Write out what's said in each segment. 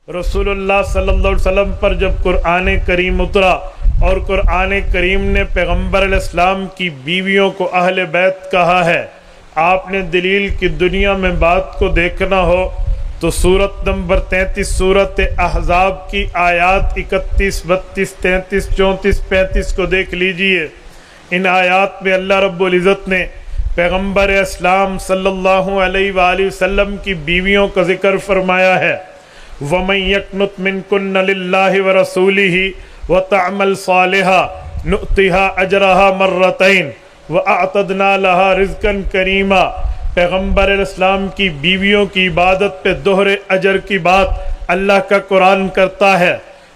رسول اللہ صلی اللہ علیہ وسلم پر جب قرآن کریم اترا اور قرآن کریم نے پیغمبر علیہ السلام کی بیویوں کو اہل بیت کہا ہے، آپ نے دلیل کی دنیا میں بات کو دیکھنا ہو تو سورت نمبر 33 سورت احزاب کی آیات 31، 32، 33، 34، 35 کو دیکھ لیجئے۔ ان آیات میں اللہ رب العزت نے پیغمبر اسلام صلی اللہ علیہ وآلہ وسلم کی بیویوں کا ذکر فرمایا ہے۔ وَمَن يَقْنُتْ مِنكُنَّ لِلَّهِ وَرَسُولِهِ وَتَعْمَلْ صَالِحًا نُؤْتِهَا أَجْرَهَا مَرَّتَيْنِ وَأَعْتَدْنَا لَهَا رِزْقًا كَرِيمًا۔ پیغمبر اسلام کی بیویوں کی عبادت پہ دوہرے اجر کی بات اللہ کا قرآن کرتا ہے۔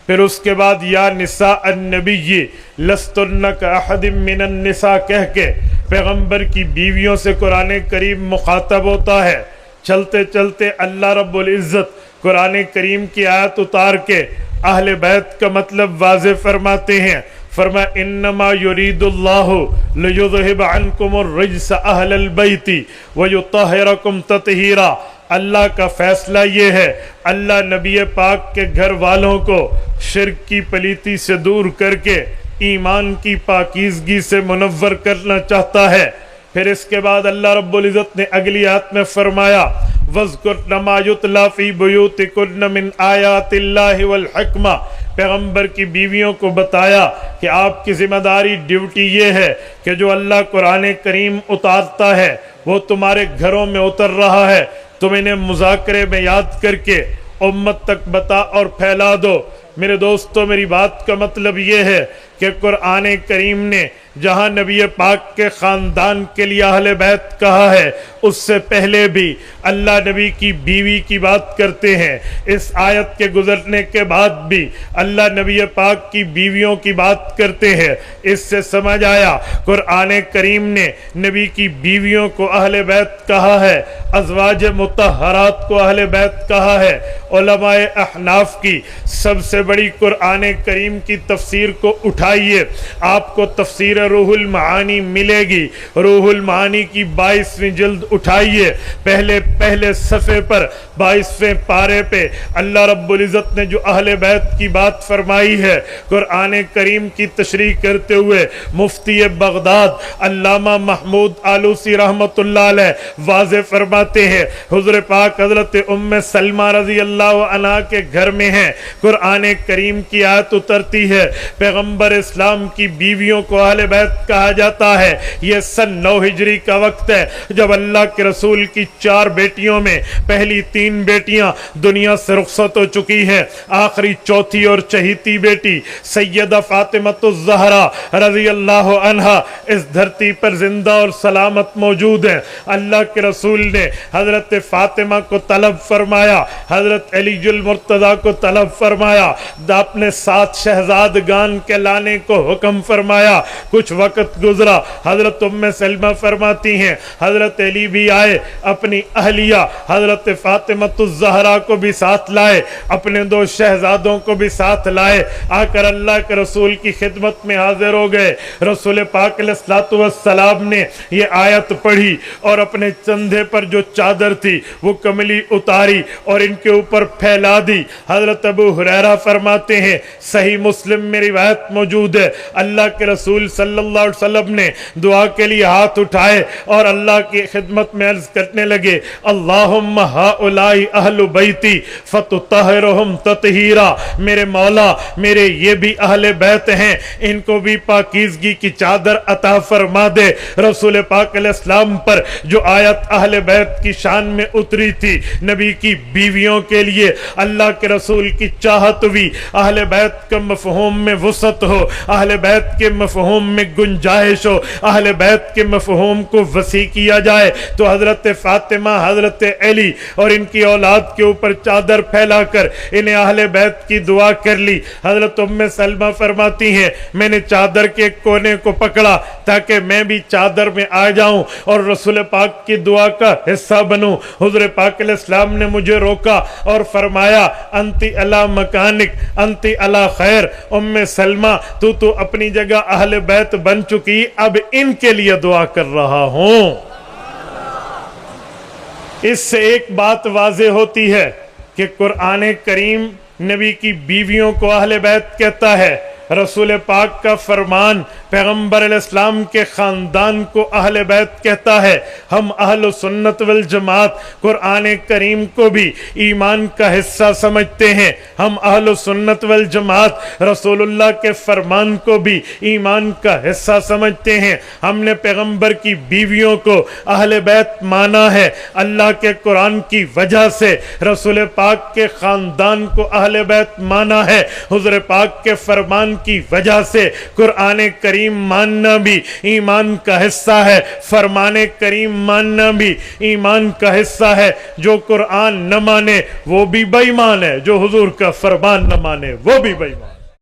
پھر اس کے بعد یا نساء النبی لستن کاحد من النساء کہہ کے پیغمبر کی بیویوں سے قرآن کریم مخاطب ہوتا ہے۔ چلتے چلتے اللہ رب العزت قرآن کریم کی آیت اتار کے اہل بیت کا مطلب واضح فرماتے ہیں۔ فرمایا انما یرید اللہ لیذہب عنکم الرجس اہل البیت ویطہرکم تطہیرا۔ اللہ کا فیصلہ یہ ہے، اللہ نبی پاک کے گھر والوں کو شرک کی پلیتی سے دور کر کے ایمان کی پاکیزگی سے منور کرنا چاہتا ہے۔ پھر اس کے بعد اللہ رب العزت نے اگلی آیت میں فرمایا وَاذْكُرْنَ مَا يُتْلَى فِي بُيُوتِكُنَّ مِنْ آيَاتِ اللَّهِ وَالْحِكْمَةِ۔ پیغمبر کی بیویوں کو بتایا کہ آپ کی ذمہ داری ڈیوٹی یہ ہے کہ جو اللہ قرآن کریم اتارتا ہے وہ تمہارے گھروں میں اتر رہا ہے، تم انہیں مذاکرے میں یاد کر کے امت تک بتا اور پھیلا دو۔ میرے دوستو، میری بات کا مطلب یہ ہے کہ قرآن کریم نے جہاں نبی پاک کے خاندان کے لیے اہل بیت کہا ہے، اس سے پہلے بھی اللہ نبی کی بیوی کی بات کرتے ہیں۔ اس آیت کے گزرنے کے بعد بھی اللہ نبی پاک کی بیویوں کی بات کرتے ہیں۔ اس سے سمجھ آیا قرآن کریم نے نبی کی بیویوں کو اہل بیت کہا ہے، ازواج مطہرات کو اہل بیت کہا ہے۔ علماء احناف کی سب سے بڑی قرآن کریم کی تفسیر کو اٹھائیے، آپ کو تفسیر روح المعانی ملے گی۔ روح المعانی کی 22ویں جلد اٹھائیے، پہلے صفحے پر 22ویں پارے پہ اللہ رب العزت نے جو اہل بیت کی بات فرمائی ہے، قرآن کریم کی تشریح کرتے ہوئے مفتی بغداد علامہ محمود آلوسی رحمت اللہ علیہ واضح فرماتے ہیں، حضور پاک حضرت ام سلمہ رضی اللہ عنہ کے گھر میں ہیں، قرآن کریم کی آیت اترتی ہے، پیغمبر اسلام کی بیویوں کو اہل بیت کہا جاتا ہے۔ یہ سن 9 ہجری کا وقت ہے جب اللہ کے رسول کی 4 بیٹیوں میں پہلی 3 بیٹیاں دنیا سے رخصت ہو چکی ہیں، آخری چوتھی اور چہیتی بیٹی سیدہ فاطمہ الزہرا رضی اللہ عنہا اس دھرتی پر زندہ اور سلامت موجود ہیں۔ اللہ کے رسول نے حضرت فاطمہ کو طلب فرمایا، حضرت علی المرتضیٰ کو طلب فرمایا، اپنے 7 شہزادگان کے لانے کو حکم فرمایا۔ کچھ وقت گزرا، حضرت ام سلمہ فرماتی ہیں حضرت علی بھی آئے، اپنی اہلیہ حضرت فاطمہ الزہرا کو بھی ساتھ لائے، اپنے 2 شہزادوں کو بھی ساتھ لائے، آ کر اللہ کے رسول کی خدمت میں حاضر ہو گئے۔ رسول پاک علیہ الصلوۃ والسلام نے یہ آیت پڑھی اور اپنے کندھے پر جو چادر تھی وہ کملی اتاری اور ان کے اوپر پھیلا دی۔ حضرت ابو ہریرہ فرماتے ہیں، صحیح مسلم میں روایت موجود ہے، اللہ کے رسول صلی اللہ علیہ وسلم نے دعا کے لیے ہاتھ اٹھائے اور اللہ کی خدمت میں عرض کرنے لگے، اللہم ہؤلاء اہل بیتی فتطہرہم تطہیرا۔ میرے مولا، میرے یہ بھی اہل بیت ہیں، ان کو بھی پاکیزگی کی چادر عطا فرما دے۔ رسول پاک علیہ السلام پر جو آیت اہل بیت کی شان میں اتری تھی، نبی کی بیویوں کے لیے اللہ کے رسول کی چاہت ہوئی اہل بیت کا مفہوم میں وسعت ہو، اہل بیت کے مفہوم میں گنجائش ہو، اہل بیت کے مفہوم کو وسیع کیا جائے، تو حضرت فاطمہ، حضرت علی اور ان کی اولاد کے اوپر چادر پھیلا کر انہیں اہل بیت کی دعا کر لی۔ حضرت ام سلمہ فرماتی ہیں، میں نے چادر کے کونے کو پکڑا تاکہ میں بھی چادر میں آ جاؤں اور رسول پاک کی دعا کا حصہ بنوں۔ حضور پاک علیہ السلام نے مجھے روکا اور فرمایا، انتی علی مکانک انتی علی خیر، ام سلمہ تو اپنی جگہ اہل بیت بن چکی، اب ان کے لیے دعا کر رہا ہوں۔ اس سے ایک بات واضح ہوتی ہے کہ کہ قرآن کریم نبی کی بیویوں کو اہل بیت کہتا ہے، رسول پاک کا فرمان پیغمبر علیہ السلام کے خاندان کو اہل بیت کہتا ہے۔ ہم اہل سنت والجماعت قرآن کریم کو بھی ایمان کا حصہ سمجھتے ہیں۔ ہم اہل سنت والجماعت رسول اللہ کے فرمان کو بھی ایمان کا حصہ سمجھتے ہیں۔ ہم نے پیغمبر کی بیویوں کو اہل بیت مانا ہے، اللہ کے قرآن کی وجہ سے رسول پاک کے خاندان کو اہل بیت مانا ہے، حضور پاک کے فرمان کی وجہ سے قرآن کریم ماننا بھی ایمان کا حصہ ہے، فرمان کریم ماننا بھی ایمان کا حصہ ہے۔ جو قرآن نہ مانے وہ بھی بے ایمان ہے، جو حضور کا فرمان نہ مانے وہ بھی بے ایمان ہے۔